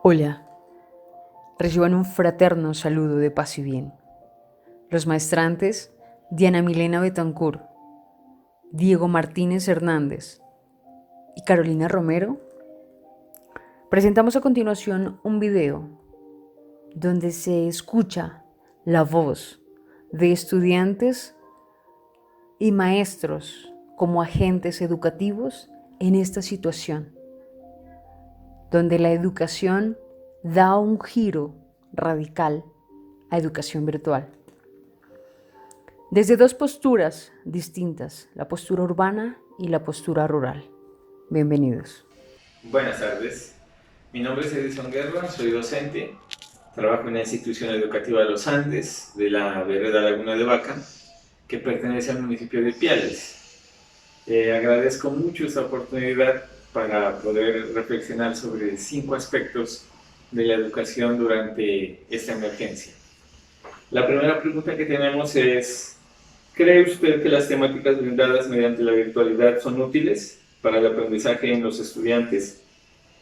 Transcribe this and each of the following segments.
Hola, reciban un fraterno saludo de paz y bien. Los maestrantes Diana Milena Betancourt, Diego Martínez Hernández y Carolina Romero presentamos a continuación un video donde se escucha la voz de estudiantes y maestros como agentes educativos en esta situación, donde la educación da un giro radical a educación virtual. Desde dos posturas distintas, la postura urbana y la postura rural. Bienvenidos. Buenas tardes, mi nombre es Edison Guerra, soy docente, trabajo en la institución educativa Los Andes de la vereda Laguna de Vaca, que pertenece al municipio de Piales. Agradezco mucho esta oportunidad para poder reflexionar sobre 5 aspectos de la educación durante esta emergencia. La primera pregunta que tenemos es: ¿cree usted que las temáticas brindadas mediante la virtualidad son útiles para el aprendizaje en los estudiantes?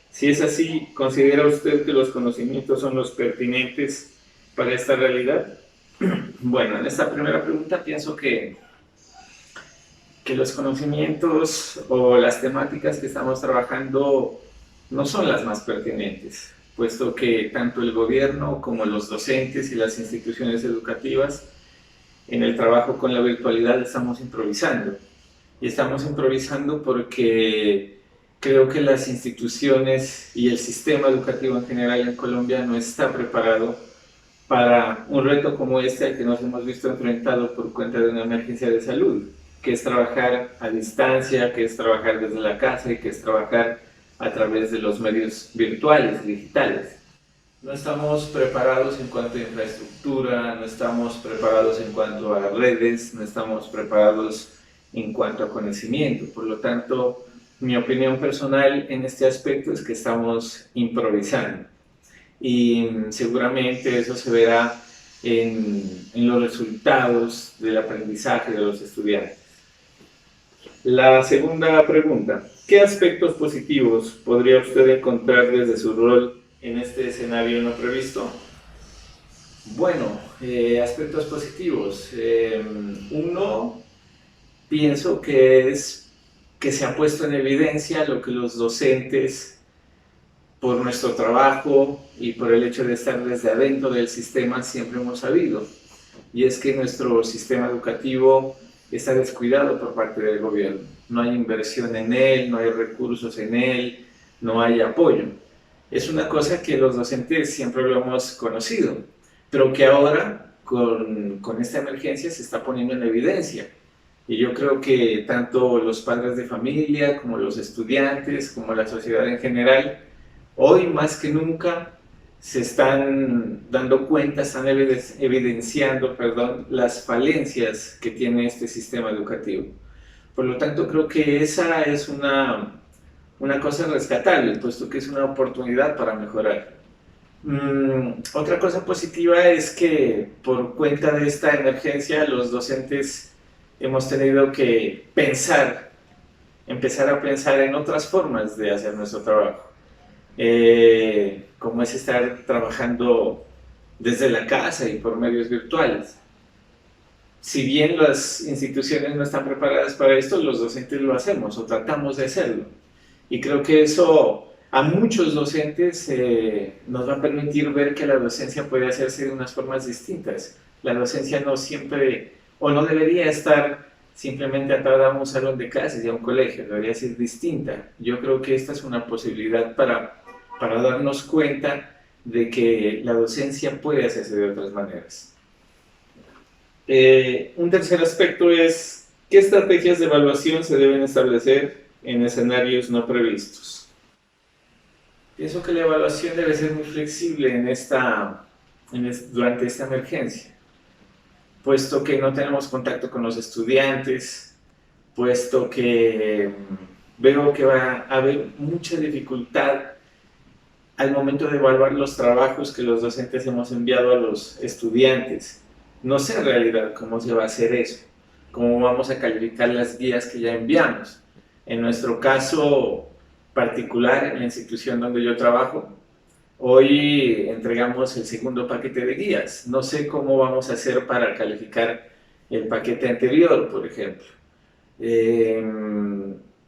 Si es así, ¿considera usted que los conocimientos son los pertinentes para esta realidad? Bueno, en esta primera pregunta pienso que los conocimientos o las temáticas que estamos trabajando no son las más pertinentes, puesto que tanto el gobierno como los docentes y las instituciones educativas en el trabajo con la virtualidad estamos improvisando. Y estamos improvisando porque creo que las instituciones y el sistema educativo en general en Colombia no está preparado para un reto como este al que nos hemos visto enfrentados por cuenta de una emergencia de salud, que es trabajar a distancia, que es trabajar desde la casa y que es trabajar a través de los medios virtuales, digitales. No estamos preparados en cuanto a infraestructura, no estamos preparados en cuanto a redes, no estamos preparados en cuanto a conocimiento. Por lo tanto, mi opinión personal en este aspecto es que estamos improvisando. Y seguramente eso se verá en los resultados del aprendizaje de los estudiantes. La segunda pregunta: ¿qué aspectos positivos podría usted encontrar desde su rol en este escenario no previsto? Bueno, aspectos positivos. Uno, pienso que es que se ha puesto en evidencia lo que los docentes, por nuestro trabajo y por el hecho de estar desde adentro del sistema, siempre hemos sabido. Y es que nuestro sistema educativo está descuidado por parte del gobierno. No hay inversión en él, no hay recursos en él, no hay apoyo. Es una cosa que los docentes siempre lo hemos conocido, pero que ahora con esta emergencia se está poniendo en evidencia. Y yo creo que tanto los padres de familia, como los estudiantes, como la sociedad en general, hoy más que nunca se están dando cuenta, están evidenciando, las falencias que tiene este sistema educativo. Por lo tanto, creo que esa es una cosa rescatable, puesto que es una oportunidad para mejorar. Otra cosa positiva es que por cuenta de esta emergencia los docentes hemos tenido que empezar a pensar en otras formas de hacer nuestro trabajo, como es estar trabajando desde la casa y por medios virtuales. Si bien las instituciones no están preparadas para esto, los docentes lo hacemos o tratamos de hacerlo. Y creo que eso a muchos docentes nos va a permitir ver que la docencia puede hacerse de unas formas distintas. La docencia no siempre, o no debería estar simplemente atada a un salón de clases y a un colegio, debería ser distinta. Yo creo que esta es una posibilidad para darnos cuenta de que la docencia puede hacerse de otras maneras. Un tercer aspecto es: ¿qué estrategias de evaluación se deben establecer en escenarios no previstos? Pienso que la evaluación debe ser muy flexible durante esta emergencia, puesto que no tenemos contacto con los estudiantes, puesto que veo que va a haber mucha dificultad al momento de evaluar los trabajos que los docentes hemos enviado a los estudiantes. No sé en realidad cómo se va a hacer eso, cómo vamos a calificar las guías que ya enviamos. En nuestro caso particular, en la institución donde yo trabajo, Hoy entregamos el segundo paquete de guías. No sé cómo vamos a hacer para calificar el paquete anterior, por ejemplo. Eh,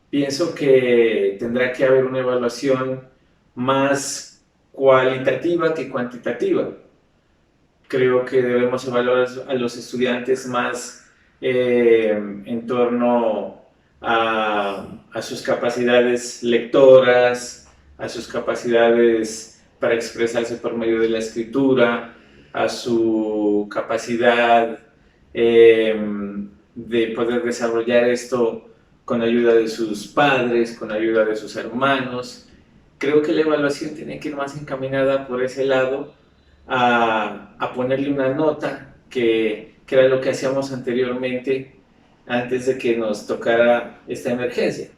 Pienso que tendrá que haber una evaluación más cualitativa que cuantitativa. Creo que debemos evaluar a los estudiantes más en torno a sus capacidades lectoras, a sus capacidades para expresarse por medio de la escritura, a su capacidad de poder desarrollar esto con ayuda de sus padres, con ayuda de sus hermanos. Creo que la evaluación tiene que ir más encaminada por ese lado a ponerle una nota, que era lo que hacíamos anteriormente, antes de que nos tocara esta emergencia,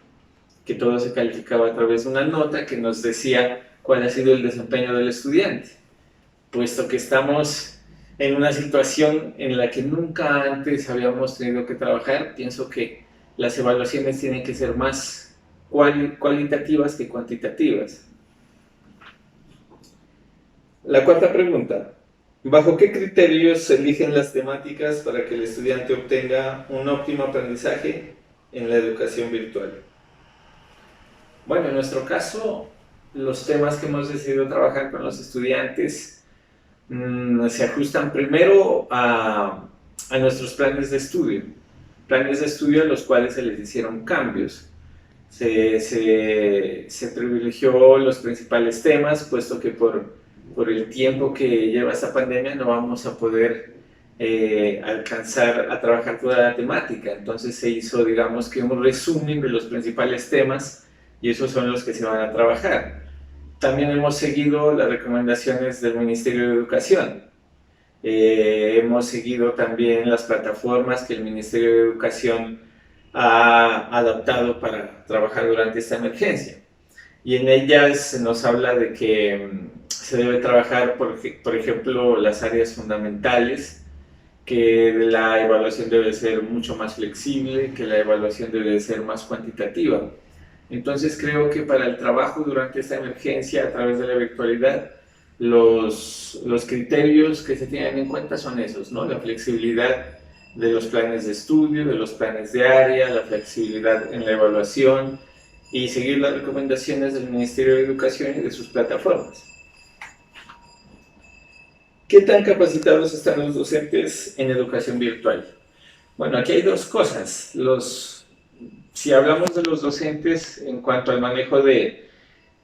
que todo se calificaba a través de una nota que nos decía cuál ha sido el desempeño del estudiante, puesto que estamos en una situación en la que nunca antes habíamos tenido que trabajar. Pienso que las evaluaciones tienen que ser más cualitativas que cuantitativas. La cuarta pregunta: ¿bajo qué criterios se eligen las temáticas para que el estudiante obtenga un óptimo aprendizaje en la educación virtual? Bueno, en nuestro caso, los temas que hemos decidido trabajar con los estudiantes se ajustan primero a nuestros planes de estudio a los cuales se les hicieron cambios. Se privilegió los principales temas, puesto que por el tiempo que lleva esta pandemia no vamos a poder alcanzar a trabajar toda la temática. Entonces se hizo, digamos que un resumen de los principales temas, y esos son los que se van a trabajar. También hemos seguido las recomendaciones del Ministerio de Educación. Hemos seguido también las plataformas que el Ministerio de Educación ha adaptado para trabajar durante esta emergencia. Y en ellas se nos habla de que se debe trabajar, por ejemplo, las áreas fundamentales, que la evaluación debe ser mucho más flexible, que la evaluación debe ser más cuantitativa. Entonces creo que para el trabajo durante esta emergencia a través de la virtualidad, los criterios que se tienen en cuenta son esos, ¿no? La flexibilidad de los planes de estudio, de los planes de área, la flexibilidad en la evaluación y seguir las recomendaciones del Ministerio de Educación y de sus plataformas. ¿Qué tan capacitados están los docentes en educación virtual? Bueno, aquí hay dos cosas. Si hablamos de los docentes en cuanto al manejo de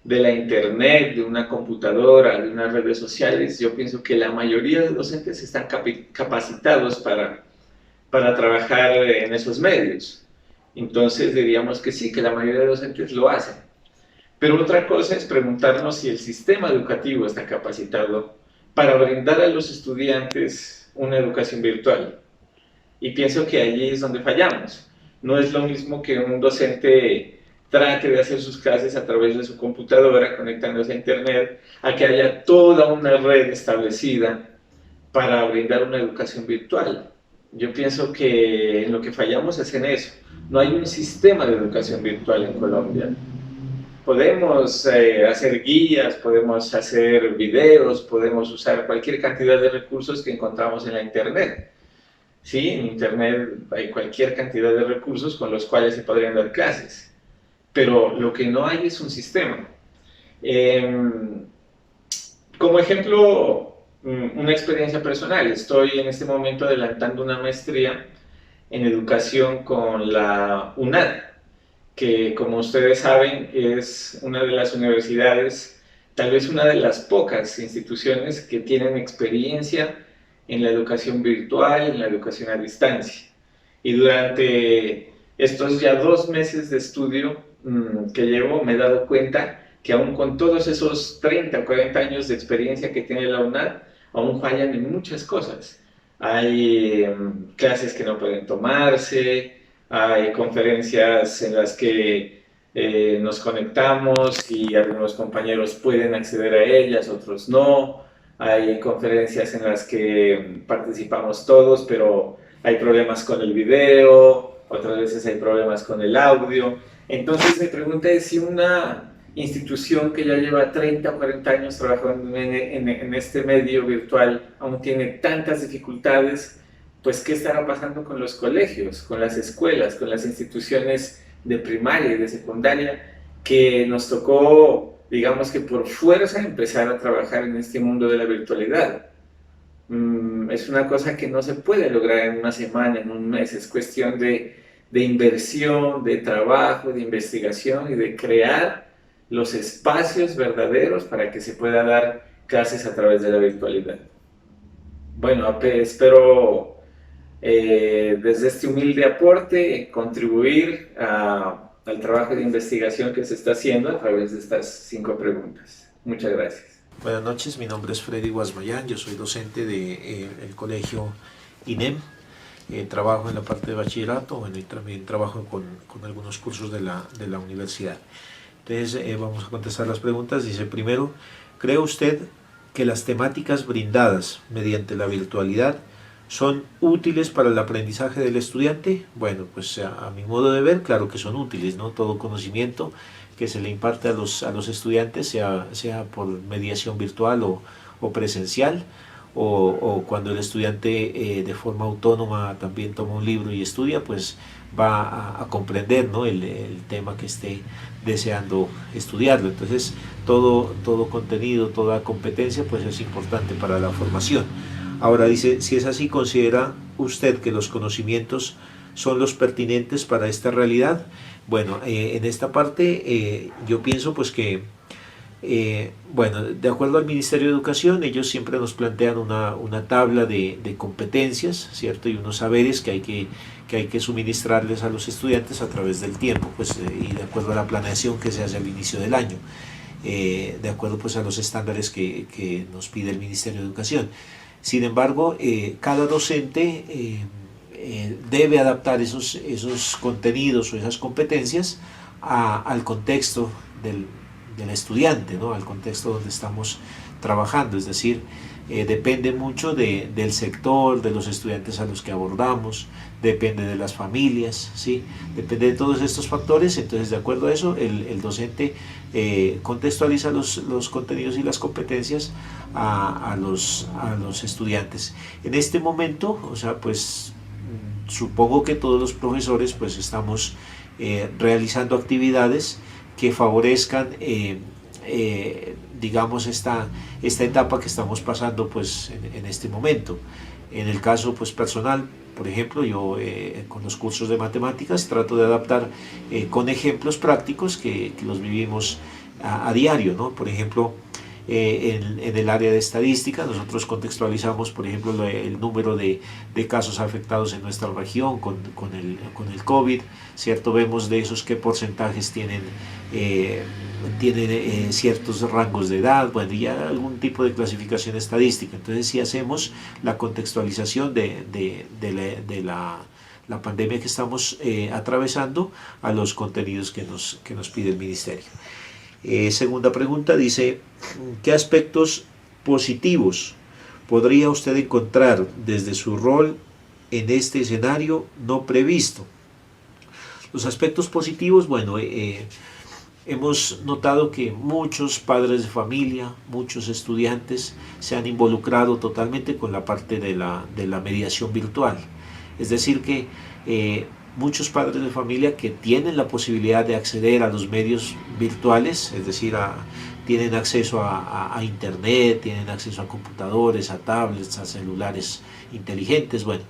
la internet, de una computadora, de unas redes sociales, yo pienso que la mayoría de docentes están capacitados para trabajar en esos medios. Entonces diríamos que sí, que la mayoría de docentes lo hacen. Pero otra cosa es preguntarnos si el sistema educativo está capacitado para brindar a los estudiantes una educación virtual. Y pienso que allí es donde fallamos. No es lo mismo que un docente trate de hacer sus clases a través de su computadora, conectándose a internet, a que haya toda una red establecida para brindar una educación virtual. Yo pienso que en lo que fallamos es en eso. No hay un sistema de educación virtual en Colombia. Podemos hacer guías, podemos hacer videos, podemos usar cualquier cantidad de recursos que encontramos en la internet. Sí, en internet hay cualquier cantidad de recursos con los cuales se podrían dar clases, pero lo que no hay es un sistema. Como ejemplo, una experiencia personal: estoy en este momento adelantando una maestría en educación con la UNAD, que, como ustedes saben, es una de las universidades, tal vez una de las pocas instituciones que tienen experiencia en la educación virtual, en la educación a distancia. Y durante estos ya 2 meses de estudio que llevo, me he dado cuenta que aún con todos esos 30 o 40 años de experiencia que tiene la UNAD, aún fallan en muchas cosas. Hay clases que no pueden tomarse, hay conferencias en las que nos conectamos y algunos compañeros pueden acceder a ellas, otros no. Hay conferencias en las que participamos todos, pero hay problemas con el video, otras veces hay problemas con el audio. Entonces mi pregunta es si una institución que ya lleva 30 o 40 años trabajando en este medio virtual aún tiene tantas dificultades, pues ¿qué estará pasando con los colegios, con las escuelas, con las instituciones de primaria y de secundaria, que nos tocó, digamos que por fuerza, empezar a trabajar en este mundo de la virtualidad? Es una cosa que no se puede lograr en una semana, en un mes, es cuestión de inversión, de trabajo, de investigación y de crear los espacios verdaderos para que se pueda dar clases a través de la virtualidad. Bueno, espero desde este humilde aporte contribuir al trabajo de investigación que se está haciendo a través de estas 5 preguntas. Muchas gracias. Buenas noches, mi nombre es Freddy Guasmayán, yo soy docente del colegio INEM, trabajo en la parte de bachillerato, bueno, y también trabajo con algunos cursos de la universidad. Entonces vamos a contestar las preguntas. Dice: primero, ¿cree usted que las temáticas brindadas mediante la virtualidad son útiles para el aprendizaje del estudiante? Bueno, pues a mi modo de ver, claro que son útiles, ¿no? Todo conocimiento que se le imparte a los estudiantes, sea por mediación virtual o presencial, o cuando el estudiante de forma autónoma también toma un libro y estudia, pues va a comprender, ¿no?, el tema que esté deseando estudiarlo. Entonces todo contenido, toda competencia pues es importante para la formación. Ahora dice: si es así, ¿considera usted que los conocimientos son los pertinentes para esta realidad? Bueno, en esta parte yo pienso pues que bueno, de acuerdo al Ministerio de Educación, ellos siempre nos plantean una tabla de competencias, ¿cierto? Y unos saberes que hay que suministrarles a los estudiantes a través del tiempo, pues, y de acuerdo a la planeación que se hace al inicio del año, de acuerdo pues a los estándares que nos pide el Ministerio de Educación. Sin embargo, cada docente debe adaptar esos contenidos o esas competencias al contexto del estudiante, ¿no?, al contexto donde estamos trabajando. Es decir, depende mucho del sector, de los estudiantes a los que abordamos, depende de las familias, ¿sí? Depende de todos estos factores. Entonces, de acuerdo a eso, el docente contextualiza los contenidos y las competencias a los estudiantes. En este momento, o sea, pues supongo que todos los profesores pues estamos realizando actividades que favorezcan digamos esta etapa que estamos pasando pues en este momento. En el caso pues personal, por ejemplo, yo con los cursos de matemáticas trato de adaptar con ejemplos prácticos que los vivimos a diario, ¿no? Por ejemplo, en el área de estadística nosotros contextualizamos, por ejemplo, el número de casos afectados en nuestra región con el COVID, ¿cierto? Vemos de esos qué porcentajes tienen ciertos rangos de edad, bueno, y ya algún tipo de clasificación estadística. Entonces sí hacemos la contextualización de la pandemia que estamos atravesando a los contenidos que nos pide el Ministerio. Segunda pregunta, dice: ¿qué aspectos positivos podría usted encontrar desde su rol en este escenario no previsto? Los aspectos positivos, bueno, hemos notado que muchos padres de familia, muchos estudiantes se han involucrado totalmente con la parte de la mediación virtual. Es decir que muchos padres de familia que tienen la posibilidad de acceder a los medios virtuales, es decir, tienen acceso a internet, tienen acceso a computadores, a tablets, a celulares inteligentes. Bueno,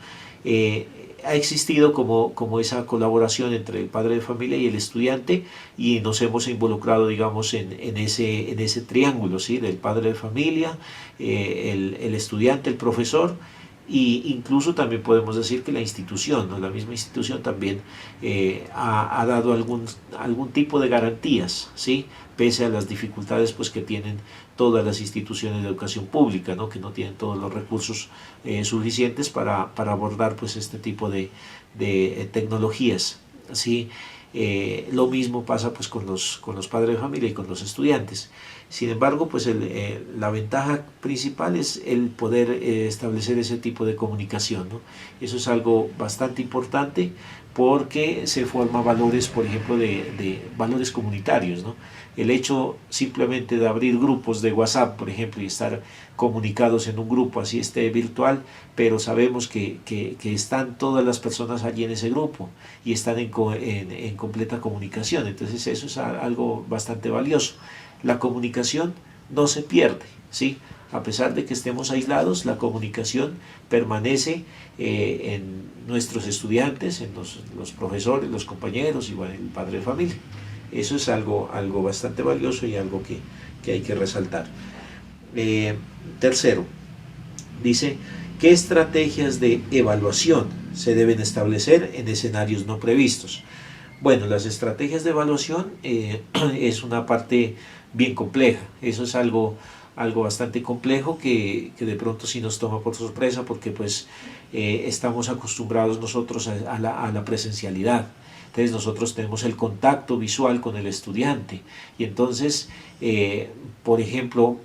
ha existido como esa colaboración entre el padre de familia y el estudiante, y nos hemos involucrado, digamos, en ese triángulo, ¿sí?, del padre de familia, el estudiante, el profesor. Y incluso también podemos decir que la institución, ¿no?, la misma institución también ha dado algún tipo de garantías, ¿sí?, pese a las dificultades pues que tienen todas las instituciones de educación pública, ¿no?, que no tienen todos los recursos suficientes para abordar pues este tipo de tecnologías, ¿sí? Lo mismo pasa pues con los padres de familia y con los estudiantes. Sin embargo, pues la ventaja principal es el poder establecer ese tipo de comunicación, ¿no? Eso es algo bastante importante porque se forman valores, por ejemplo, de valores comunitarios, ¿no? el hecho simplemente de abrir grupos de WhatsApp, por ejemplo, y estar comunicados en un grupo, así esté virtual, pero sabemos que están todas las personas allí en ese grupo y están en completa comunicación. Entonces eso es algo bastante valioso. La comunicación no se pierde, ¿sí? A pesar de que estemos aislados, la comunicación permanece en nuestros estudiantes, en los profesores, los compañeros y bueno, el padre de familia. Eso es algo bastante valioso y algo que hay que resaltar. Tercero, dice, ¿qué estrategias de evaluación se deben establecer en escenarios no previstos? Bueno, las estrategias de evaluación es una parte bien compleja. Eso es algo bastante complejo que de pronto sí nos toma por sorpresa porque pues estamos acostumbrados nosotros a la presencialidad. Entonces nosotros tenemos el contacto visual con el estudiante y entonces, por ejemplo,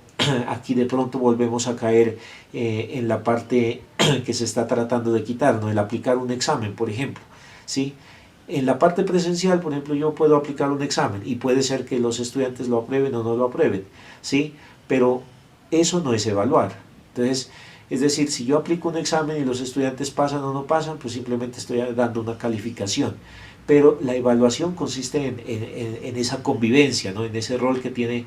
aquí de pronto volvemos a caer en la parte que se está tratando de quitar, ¿no? El aplicar un examen, por ejemplo, ¿sí? En la parte presencial, por ejemplo, yo puedo aplicar un examen y puede ser que los estudiantes lo aprueben o no lo aprueben, ¿sí? Pero eso no es evaluar. Entonces, es decir, si yo aplico un examen y los estudiantes pasan o no pasan, pues simplemente estoy dando una calificación. Pero la evaluación consiste en esa convivencia, ¿no? En ese rol que tiene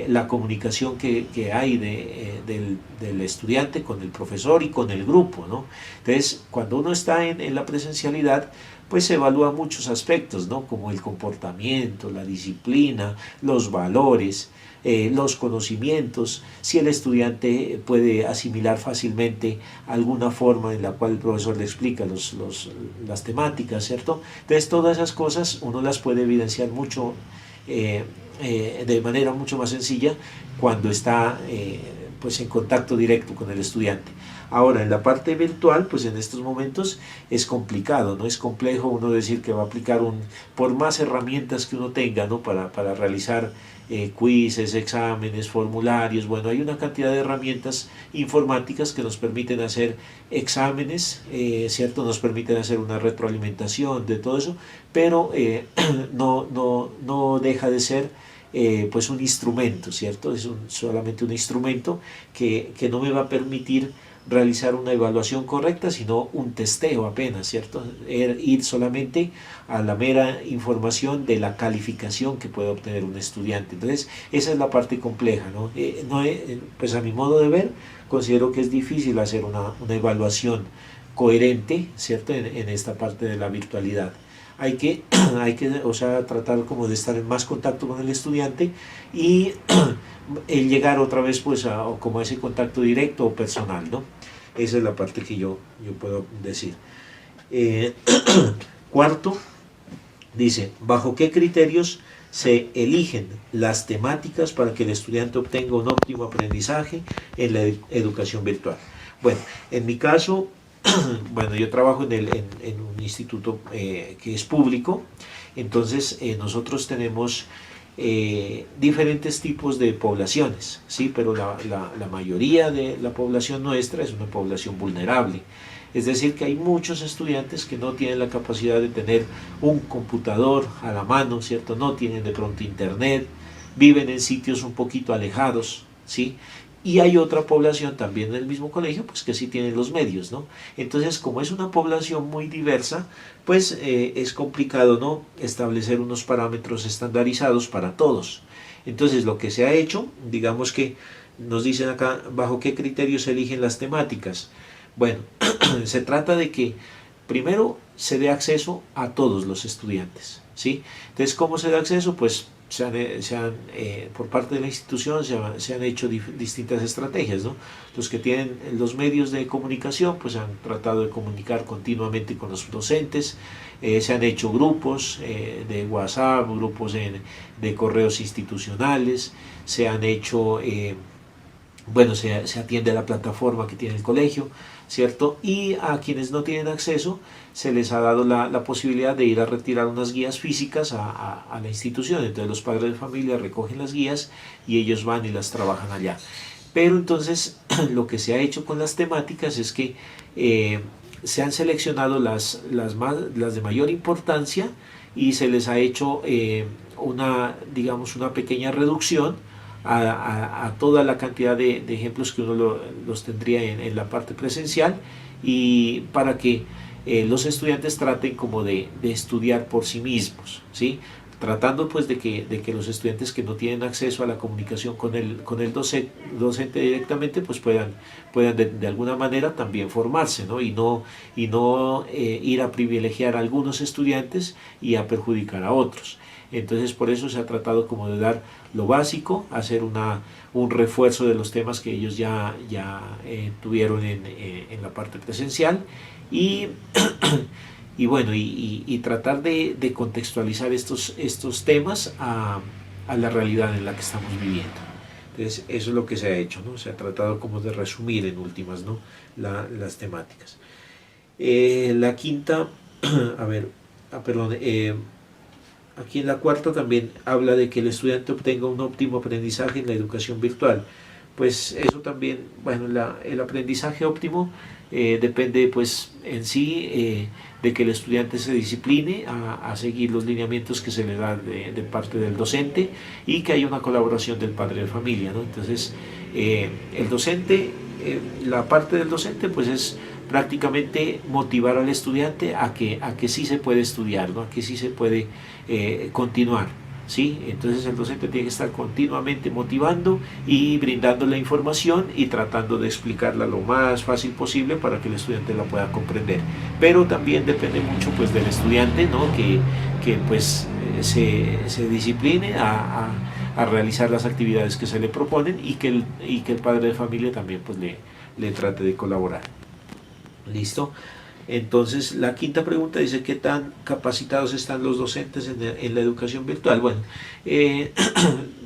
la comunicación que hay del estudiante con el profesor y con el grupo, ¿no? Entonces, cuando uno está en la presencialidad, pues se evalúa muchos aspectos, ¿no? Como el comportamiento, la disciplina, los valores, los conocimientos, si el estudiante puede asimilar fácilmente alguna forma en la cual el profesor le explica las temáticas, ¿cierto? Entonces todas esas cosas uno las puede evidenciar mucho, de manera mucho más sencilla cuando está pues en contacto directo con el estudiante. Ahora, en la parte virtual, pues en estos momentos es complicado, ¿no? Es complejo uno decir que va a aplicar por más herramientas que uno tenga, ¿no? Para realizar quizzes, exámenes, formularios. Bueno, hay una cantidad de herramientas informáticas que nos permiten hacer exámenes, ¿cierto? Nos permiten hacer una retroalimentación de todo eso, pero no deja de ser pues un instrumento, ¿cierto? Es solamente un instrumento que no me va a permitir realizar una evaluación correcta, sino un testeo apenas, ¿cierto? Ir solamente a la mera información de la calificación que puede obtener un estudiante. Entonces, esa es la parte compleja, ¿no? Pues a mi modo de ver, considero que es difícil hacer una evaluación coherente, ¿cierto? En esta parte de la virtualidad. Hay que, o sea, tratar como de estar en más contacto con el estudiante y el llegar otra vez pues como a ese contacto directo o personal, ¿no? Esa es la parte que yo puedo decir. Cuarto, dice, ¿bajo qué criterios se eligen las temáticas para que el estudiante obtenga un óptimo aprendizaje en la educación virtual? Bueno, en mi caso, bueno, yo trabajo en un instituto que es público, entonces nosotros tenemos diferentes tipos de poblaciones, ¿sí? Pero la mayoría de la población nuestra es una población vulnerable. Es decir, que hay muchos estudiantes que no tienen la capacidad de tener un computador a la mano, ¿cierto? No tienen de pronto internet, viven en sitios un poquito alejados, ¿sí? Y hay otra población también en el mismo colegio, pues que sí tienen los medios, ¿no? Entonces, como es una población muy diversa, pues es complicado, ¿no? Establecer unos parámetros estandarizados para todos. Entonces, lo que se ha hecho, digamos que nos dicen acá, ¿bajo qué criterios se eligen las temáticas? Bueno, se trata de que primero se dé acceso a todos los estudiantes, ¿sí? Entonces, ¿cómo se da acceso? Pues por parte de la institución se han hecho distintas estrategias, ¿no? Los que tienen los medios de comunicación pues han tratado de comunicar continuamente con los docentes, se han hecho grupos de WhatsApp, grupos de correos institucionales, se han hecho, bueno, se atiende a la plataforma que tiene el colegio, ¿cierto? Y a quienes no tienen acceso se les ha dado la posibilidad de ir a retirar unas guías físicas a la institución. Entonces los padres de familia recogen las guías y ellos van y las trabajan allá. Pero entonces lo que se ha hecho con las temáticas es que se han seleccionado las de mayor importancia y se les ha hecho digamos, una pequeña reducción a toda la cantidad de ejemplos que uno los tendría en la parte presencial, y para que los estudiantes traten como de estudiar por sí mismos, ¿sí? Tratando pues de que los estudiantes que no tienen acceso a la comunicación con el docente directamente pues puedan de alguna manera también formarse, ¿no? Y no ir a privilegiar a algunos estudiantes y a perjudicar a otros. Entonces por eso se ha tratado como de dar lo básico, hacer un refuerzo de los temas que ellos ya tuvieron en la parte presencial, y bueno, y tratar de contextualizar estos temas a la realidad en la que estamos viviendo. Entonces eso es lo que se ha hecho, ¿no? Se ha tratado como de resumir en últimas, ¿no? Las temáticas. La quinta, a ver, perdón, aquí en la cuarta también habla de que el estudiante obtenga un óptimo aprendizaje en la educación virtual. Pues eso también, bueno, el aprendizaje óptimo depende pues en sí de que el estudiante se discipline a seguir los lineamientos que se le dan de parte del docente, y que haya una colaboración del padre de familia, ¿no? Entonces el docente, la parte del docente pues es prácticamente motivar al estudiante a que sí se puede estudiar, ¿no? A que sí se puede continuar, ¿sí? Entonces el docente tiene que estar continuamente motivando y brindando la información y tratando de explicarla lo más fácil posible para que el estudiante la pueda comprender. Pero también depende mucho pues del estudiante, ¿no? Que pues se discipline a realizar las actividades que se le proponen, y que el padre de familia también pues le trate de colaborar. ¿Listo? Entonces la quinta pregunta dice: ¿qué tan capacitados están los docentes en la educación virtual? Bueno,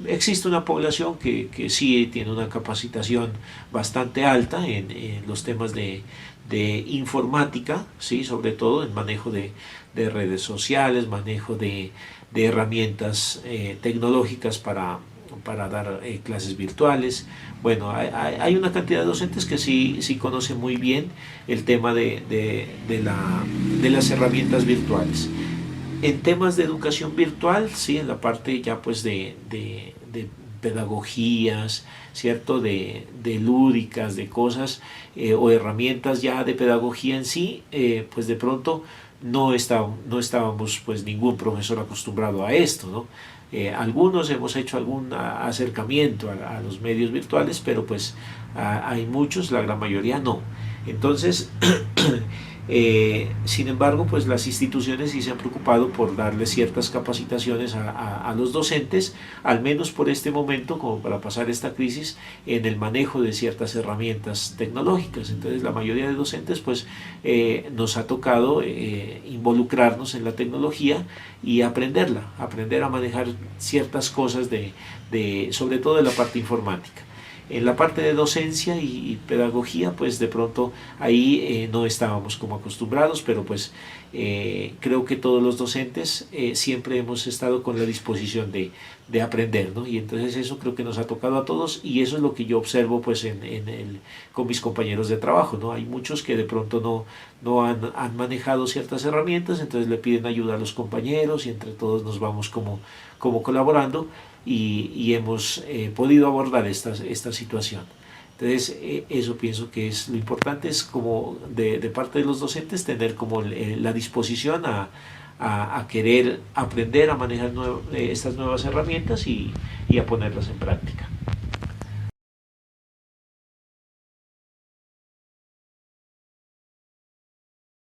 existe una población que sí tiene una capacitación bastante alta en los temas de informática, ¿sí? Sobre todo en manejo de redes sociales, manejo de herramientas tecnológicas para dar clases virtuales. Bueno, hay una cantidad de docentes que sí conocen muy bien el tema de las herramientas virtuales. En temas de educación virtual, sí, en la parte ya pues de pedagogías, ¿cierto? De lúdicas, de cosas o herramientas ya de pedagogía en sí, pues de pronto no estábamos pues ningún profesor acostumbrado a esto, ¿no? Algunos hemos hecho algún acercamiento a los medios virtuales, pero pues hay muchos, la gran mayoría no. Entonces, sin embargo, pues las instituciones sí se han preocupado por darle ciertas capacitaciones a los docentes, al menos por este momento, como para pasar esta crisis, en el manejo de ciertas herramientas tecnológicas. Entonces la mayoría de docentes pues nos ha tocado involucrarnos en la tecnología y aprender a manejar ciertas cosas sobre todo de la parte informática. En la parte de docencia y pedagogía, pues de pronto ahí no estábamos como acostumbrados, pero pues creo que todos los docentes siempre hemos estado con la disposición de aprender, ¿no? Y entonces eso creo que nos ha tocado a todos, y eso es lo que yo observo pues con mis compañeros de trabajo, ¿no? Hay muchos que de pronto no han manejado ciertas herramientas, entonces le piden ayuda a los compañeros y entre todos nos vamos como colaborando, y hemos podido abordar esta situación. Entonces eso pienso que es lo importante, es como de parte de los docentes tener como la disposición a querer aprender a manejar estas nuevas herramientas y a ponerlas en práctica.